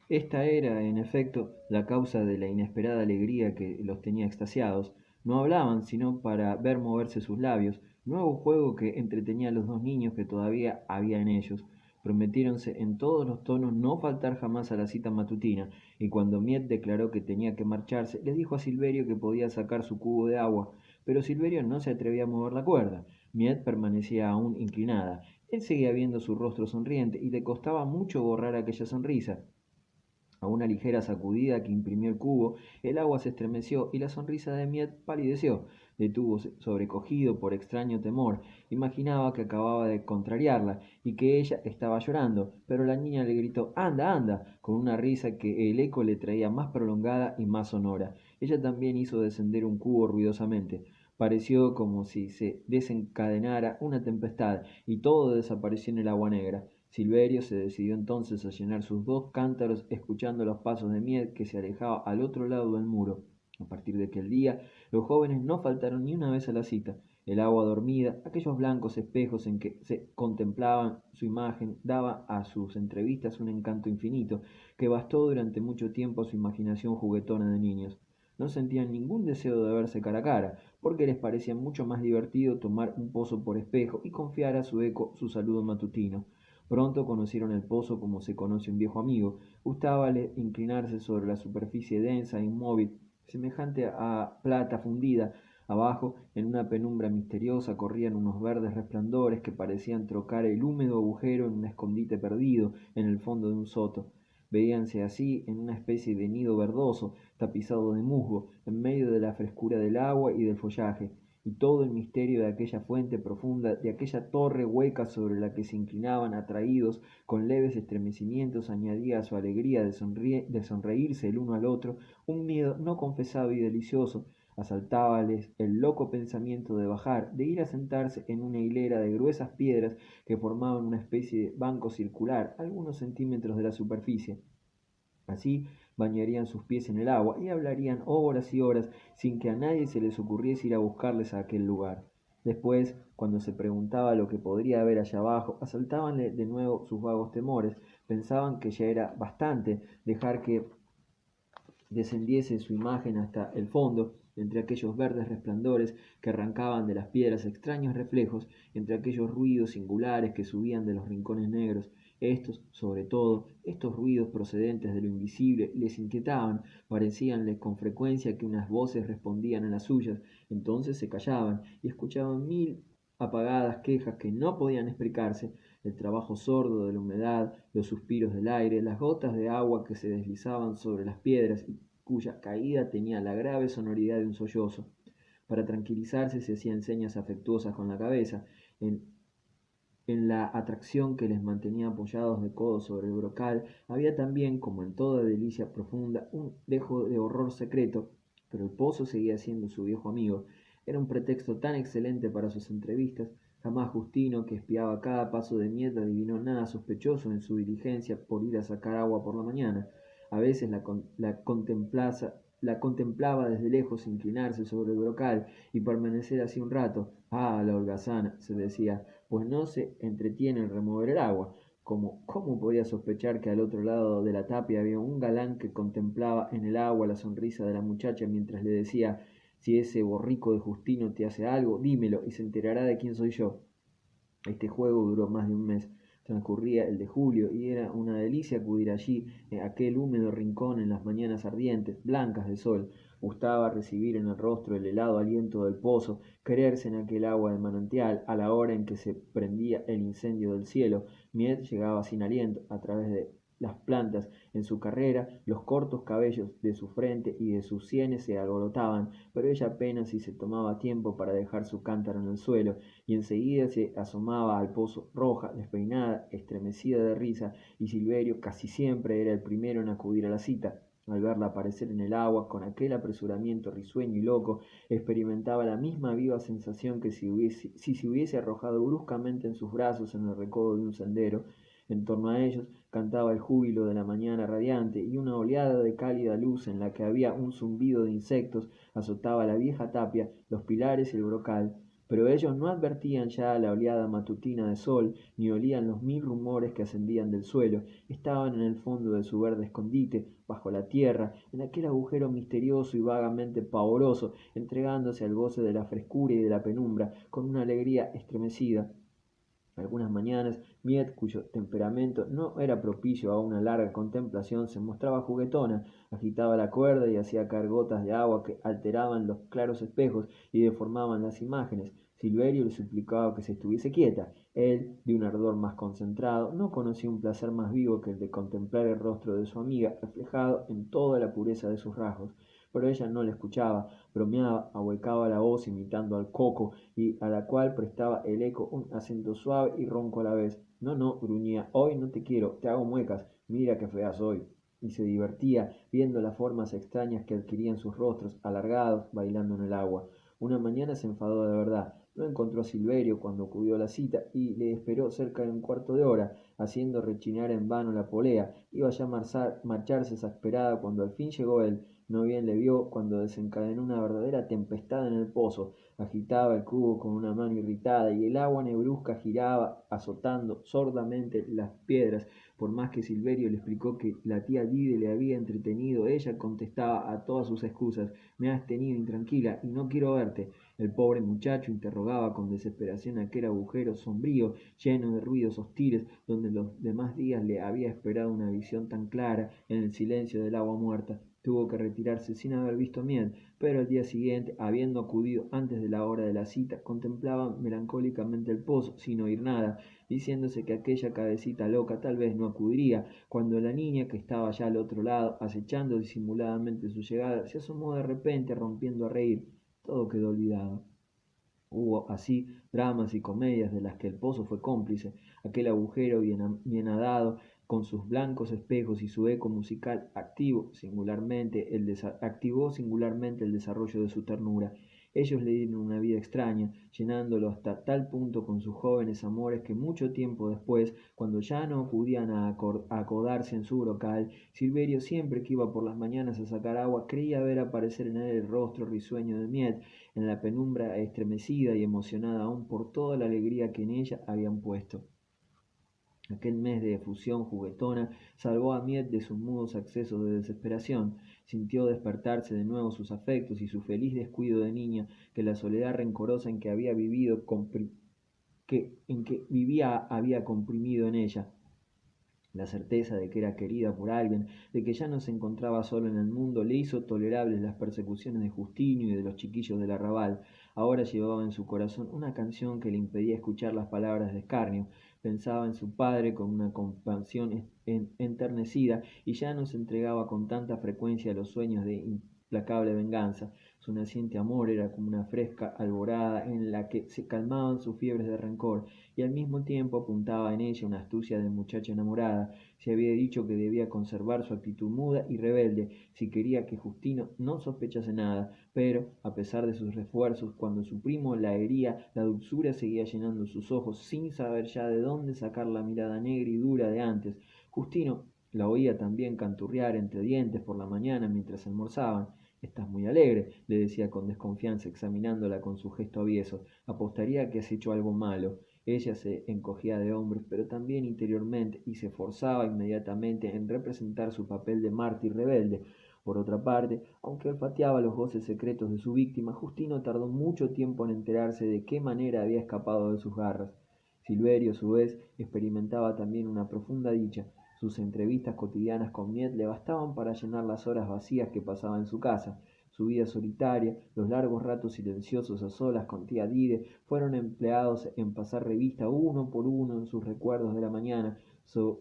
Esta era, en efecto, la causa de la inesperada alegría que los tenía extasiados. No hablaban sino para ver moverse sus labios, nuevo juego que entretenía a los dos niños que todavía había en ellos. Prometiéronse en todos los tonos no faltar jamás a la cita matutina, y cuando Miet declaró que tenía que marcharse, les dijo a Silverio que podía sacar su cubo de agua, pero Silverio no se atrevía a mover la cuerda. Miet permanecía aún inclinada. Él seguía viendo su rostro sonriente y le costaba mucho borrar aquella sonrisa. A una ligera sacudida que imprimió el cubo, el agua se estremeció y la sonrisa de Miet palideció. Detúvose, sobrecogido por extraño temor. Imaginaba que acababa de contrariarla y que ella estaba llorando, pero la niña le gritó ¡Anda, anda! con una risa que el eco le traía más prolongada y más sonora. Ella también hizo descender un cubo ruidosamente. Pareció como si se desencadenara una tempestad y todo desapareció en el agua negra. Silverio se decidió entonces a llenar sus dos cántaros escuchando los pasos de Miet que se alejaba al otro lado del muro. A partir de aquel día, los jóvenes no faltaron ni una vez a la cita. El agua dormida, aquellos blancos espejos en que se contemplaban su imagen, daba a sus entrevistas un encanto infinito, que bastó durante mucho tiempo a su imaginación juguetona de niños. No sentían ningún deseo de verse cara a cara, porque les parecía mucho más divertido tomar un pozo por espejo y confiar a su eco su saludo matutino. Pronto conocieron el pozo como se conoce un viejo amigo. Gustábale inclinarse sobre la superficie densa e inmóvil, semejante a plata fundida. Abajo, en una penumbra misteriosa, corrían unos verdes resplandores que parecían trocar el húmedo agujero en un escondite perdido en el fondo de un soto. Veíanse así en una especie de nido verdoso, tapizado de musgo, en medio de la frescura del agua y del follaje, y todo el misterio de aquella fuente profunda, de aquella torre hueca sobre la que se inclinaban atraídos con leves estremecimientos, añadía a su alegría de sonreírse el uno al otro un miedo no confesado y delicioso. Asaltábales el loco pensamiento de bajar, de ir a sentarse en una hilera de gruesas piedras que formaban una especie de banco circular, algunos centímetros de la superficie. Así bañarían sus pies en el agua y hablarían horas y horas sin que a nadie se les ocurriese ir a buscarles a aquel lugar. Después, cuando se preguntaba lo que podría haber allá abajo, asaltábanle de nuevo sus vagos temores. Pensaban que ya era bastante dejar que descendiese su imagen hasta el fondo, entre aquellos verdes resplandores que arrancaban de las piedras extraños reflejos, entre aquellos ruidos singulares que subían de los rincones negros. Estos, sobre todo, estos ruidos procedentes de lo invisible, les inquietaban, parecíanles con frecuencia que unas voces respondían a las suyas, entonces se callaban y escuchaban mil apagadas quejas que no podían explicarse, el trabajo sordo de la humedad, los suspiros del aire, las gotas de agua que se deslizaban sobre las piedras y cuya caída tenía la grave sonoridad de un sollozo. Para tranquilizarse se hacían señas afectuosas con la cabeza, en, en la atracción que les mantenía apoyados de codos sobre el brocal, había también, como en toda delicia profunda, un dejo de horror secreto, pero el pozo seguía siendo su viejo amigo. Era un pretexto tan excelente para sus entrevistas. Jamás Justino, que espiaba cada paso de Miet, adivinó nada sospechoso en su diligencia por ir a sacar agua por la mañana. A veces la contemplaba desde lejos inclinarse sobre el brocal y permanecer así un rato. Ah, la holgazana, se decía, pues no se entretiene en remover el agua. ¿Cómo podía sospechar que al otro lado de la tapia había un galán que contemplaba en el agua la sonrisa de la muchacha mientras le decía si ese borrico de Justino te hace algo, dímelo y se enterará de quién soy yo? Este juego duró más de un mes. Transcurría el de julio y era una delicia acudir allí, en aquel húmedo rincón en las mañanas ardientes, blancas de sol. Gustaba recibir en el rostro el helado aliento del pozo, creerse en aquel agua de manantial, a la hora en que se prendía el incendio del cielo. Miet llegaba sin aliento, a través de las plantas. En su carrera, los cortos cabellos de su frente y de sus sienes se alborotaban, pero ella apenas si se tomaba tiempo para dejar su cántaro en el suelo y enseguida se asomaba al pozo roja, despeinada, estremecida de risa, y Silverio casi siempre era el primero en acudir a la cita. Al verla aparecer en el agua con aquel apresuramiento risueño y loco, experimentaba la misma viva sensación que si se hubiese arrojado bruscamente en sus brazos en el recodo de un sendero. En torno a ellos cantaba el júbilo de la mañana radiante y una oleada de cálida luz en la que había un zumbido de insectos azotaba la vieja tapia, los pilares y el brocal. Pero ellos no advertían ya la oleada matutina de sol, ni olían los mil rumores que ascendían del suelo. Estaban en el fondo de su verde escondite, bajo la tierra, en aquel agujero misterioso y vagamente pavoroso, entregándose al goce de la frescura y de la penumbra, con una alegría estremecida. Algunas mañanas, Miet, cuyo temperamento no era propicio a una larga contemplación, se mostraba juguetona, agitaba la cuerda y hacía caer gotas de agua que alteraban los claros espejos y deformaban las imágenes. Silverio le suplicaba que se estuviese quieta. Él, de un ardor más concentrado, no conocía un placer más vivo que el de contemplar el rostro de su amiga reflejado en toda la pureza de sus rasgos. Pero ella no le escuchaba, bromeaba, ahuecaba la voz imitando al coco, y a la cual prestaba el eco un acento suave y ronco a la vez. No, no, gruñía, hoy no te quiero, te hago muecas, mira qué fea soy. Y se divertía viendo las formas extrañas que adquirían sus rostros, alargados, bailando en el agua. Una mañana se enfadó de verdad. No encontró a Silverio cuando acudió a la cita y le esperó cerca de un cuarto de hora, haciendo rechinar en vano la polea. Iba ya a marcharse exasperada cuando al fin llegó él. No bien le vio cuando desencadenó una verdadera tempestad en el pozo. Agitaba el cubo con una mano irritada y el agua negruzca giraba azotando sordamente las piedras. Por más que Silverio le explicó que la tía Dide le había entretenido, ella contestaba a todas sus excusas: me has tenido intranquila y no quiero verte. El pobre muchacho interrogaba con desesperación aquel agujero sombrío, lleno de ruidos hostiles, donde los demás días le había esperado una visión tan clara en el silencio del agua muerta. Tuvo que retirarse sin haber visto miel, pero al día siguiente, habiendo acudido antes de la hora de la cita, contemplaba melancólicamente el pozo, sin oír nada, diciéndose que aquella cabecita loca tal vez no acudiría, cuando la niña, que estaba ya al otro lado, acechando disimuladamente su llegada, se asomó de repente, rompiendo a reír. Todo quedó olvidado. Hubo así dramas y comedias de las que el pozo fue cómplice, aquel agujero bien adado, con sus blancos espejos y su eco musical activó singularmente el desarrollo de su ternura. Ellos le dieron una vida extraña, llenándolo hasta tal punto con sus jóvenes amores que mucho tiempo después, cuando ya no acudían a acodarse en su brocal, Silverio, siempre que iba por las mañanas a sacar agua, creía ver aparecer en él el rostro risueño de Miet, en la penumbra, estremecida y emocionada aún por toda la alegría que en ella habían puesto. Aquel mes de efusión juguetona salvó a Miet de sus mudos accesos de desesperación. Sintió despertarse de nuevo sus afectos y su feliz descuido de niña, que la soledad rencorosa en que había vivido en que vivía había comprimido en ella. La certeza de que era querida por alguien, de que ya no se encontraba solo en el mundo, le hizo tolerables las persecuciones de Justinio y de los chiquillos del arrabal. Ahora llevaba en su corazón una canción que le impedía escuchar las palabras de escarnio. Pensaba en su padre con una compasión enternecida y ya no se entregaba con tanta frecuencia a los sueños de implacable venganza. Su naciente amor era como una fresca alborada en la que se calmaban sus fiebres de rencor, y al mismo tiempo apuntaba en ella una astucia de muchacha enamorada. Se había dicho que debía conservar su actitud muda y rebelde, si quería que Justino no sospechase nada, pero, a pesar de sus refuerzos, cuando su primo la hería, la dulzura seguía llenando sus ojos, sin saber ya de dónde sacar la mirada negra y dura de antes. Justino la oía también canturrear entre dientes por la mañana mientras almorzaban. Estás muy alegre, le decía con desconfianza, examinándola con su gesto avieso. Apostaría que has hecho algo malo. Ella se encogía de hombros, pero también interiormente, y se forzaba inmediatamente en representar su papel de mártir rebelde. Por otra parte, aunque olfateaba los goces secretos de su víctima, Justino tardó mucho tiempo en enterarse de qué manera había escapado de sus garras. Silverio, a su vez, experimentaba también una profunda dicha. Sus entrevistas cotidianas con Miet le bastaban para llenar las horas vacías que pasaba en su casa. Su vida solitaria, los largos ratos silenciosos a solas con tía Dide, fueron empleados en pasar revista uno por uno en sus recuerdos de la mañana,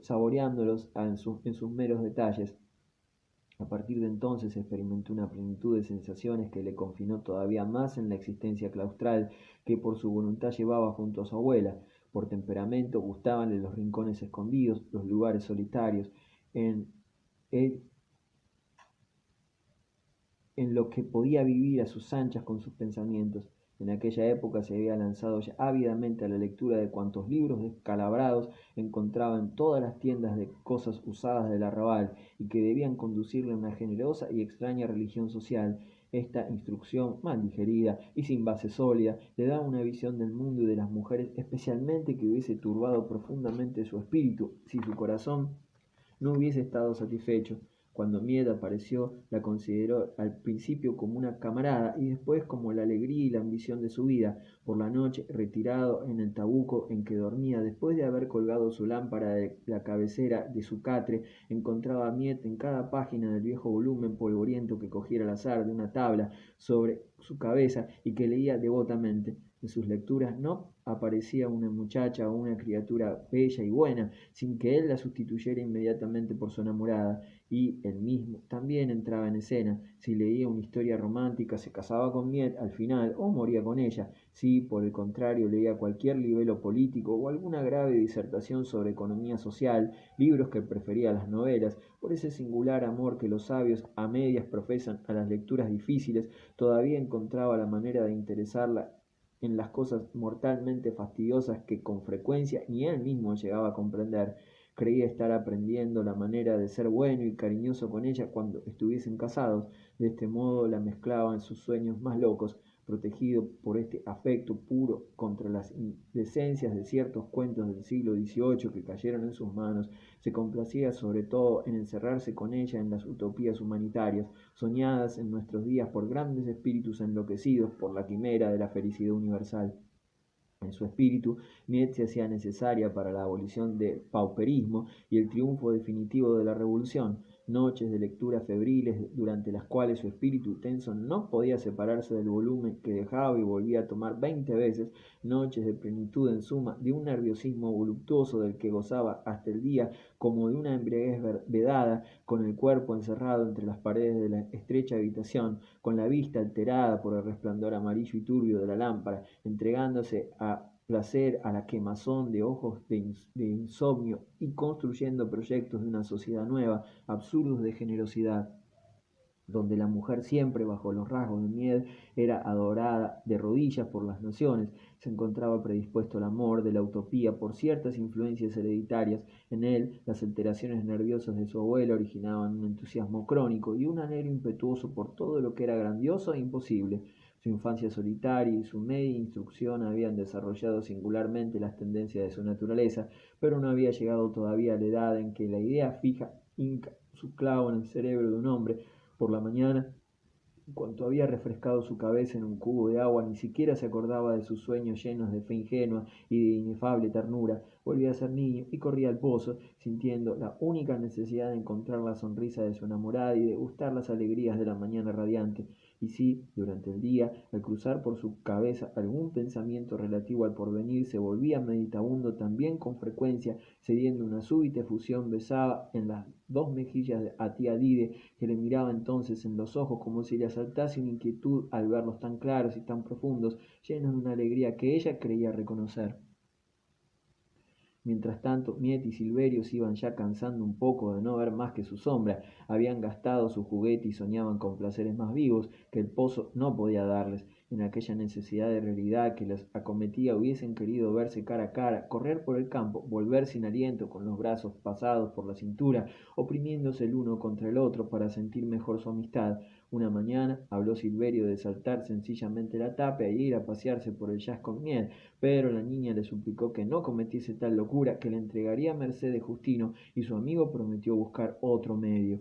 saboreándolos en sus meros detalles. A partir de entonces experimentó una plenitud de sensaciones que le confinó todavía más en la existencia claustral que por su voluntad llevaba junto a su abuela. Por temperamento gustabanle los rincones escondidos, los lugares solitarios, en, él en lo que podía vivir a sus anchas con sus pensamientos. En aquella época se había lanzado ya ávidamente a la lectura de cuantos libros descalabrados encontraba en todas las tiendas de cosas usadas del arrabal y que debían conducirle a una generosa y extraña religión social. Esta instrucción, mal digerida y sin base sólida, le daba una visión del mundo y de las mujeres, especialmente que hubiese turbado profundamente su espíritu, si su corazón no hubiese estado satisfecho. Cuando Miet apareció, la consideró al principio como una camarada y después como la alegría y la ambición de su vida. Por la noche, retirado en el tabuco en que dormía, después de haber colgado su lámpara de la cabecera de su catre, encontraba a Miet en cada página del viejo volumen polvoriento que cogiera al azar de una tabla sobre su cabeza y que leía devotamente. En sus lecturas no aparecía una muchacha o una criatura bella y buena, sin que él la sustituyera inmediatamente por su enamorada, y él mismo también entraba en escena. Si leía una historia romántica, se casaba con Miet al final o moría con ella. Si, por el contrario, leía cualquier libelo político o alguna grave disertación sobre economía social, libros que prefería a las novelas, por ese singular amor que los sabios a medias profesan a las lecturas difíciles, todavía encontraba la manera de interesarla en las cosas mortalmente fastidiosas que con frecuencia ni él mismo llegaba a comprender. Creía estar aprendiendo la manera de ser bueno y cariñoso con ella cuando estuviesen casados. De este modo la mezclaba en sus sueños más locos, protegido por este afecto puro contra las indecencias de ciertos cuentos del siglo XVIII que cayeron en sus manos. Se complacía sobre todo en encerrarse con ella en las utopías humanitarias, soñadas en nuestros días por grandes espíritus enloquecidos por la quimera de la felicidad universal. En su espíritu, Miet se hacía necesaria para la abolición del pauperismo y el triunfo definitivo de la revolución. Noches de lectura febriles durante las cuales su espíritu tenso no podía separarse del volumen que dejaba y volvía a tomar 20 veces, noches de plenitud en suma, de un nerviosismo voluptuoso del que gozaba hasta el día como de una embriaguez vedada, con el cuerpo encerrado entre las paredes de la estrecha habitación, con la vista alterada por el resplandor amarillo y turbio de la lámpara, entregándose a placer a la quemazón de ojos de insomnio y construyendo proyectos de una sociedad nueva, absurdos de generosidad, donde la mujer siempre bajo los rasgos de Mied era adorada de rodillas por las naciones, se encontraba predispuesto al amor de la utopía por ciertas influencias hereditarias. En él las alteraciones nerviosas de su abuelo originaban un entusiasmo crónico y un anhelo impetuoso por todo lo que era grandioso e imposible. Su infancia solitaria y su media instrucción habían desarrollado singularmente las tendencias de su naturaleza, pero no había llegado todavía a la edad en que la idea fija hinca su clavo en el cerebro de un hombre. Por la mañana, en cuanto había refrescado su cabeza en un cubo de agua, ni siquiera se acordaba de sus sueños llenos de fe ingenua y de inefable ternura. Volvía a ser niño y corría al pozo, sintiendo la única necesidad de encontrar la sonrisa de su enamorada y de gustar las alegrías de la mañana radiante. Y si, durante el día, al cruzar por su cabeza algún pensamiento relativo al porvenir, se volvía meditabundo, también con frecuencia, cediendo una súbita efusión, besaba en las dos mejillas a tía Dide, que le miraba entonces en los ojos como si le asaltase una inquietud al verlos tan claros y tan profundos, llenos de una alegría que ella creía reconocer. Mientras tanto, Miet y Silverio se iban ya cansando un poco de no ver más que su sombra, habían gastado su juguete y soñaban con placeres más vivos que el pozo no podía darles. En aquella necesidad de realidad que les acometía hubiesen querido verse cara a cara, correr por el campo, volver sin aliento, con los brazos pasados por la cintura, oprimiéndose el uno contra el otro para sentir mejor su amistad. Una mañana habló Silverio de saltar sencillamente la tapia e ir a pasearse por el jazz con Miel, pero la niña le suplicó que no cometiese tal locura, que le entregaría merced de Justino, y su amigo prometió buscar otro medio.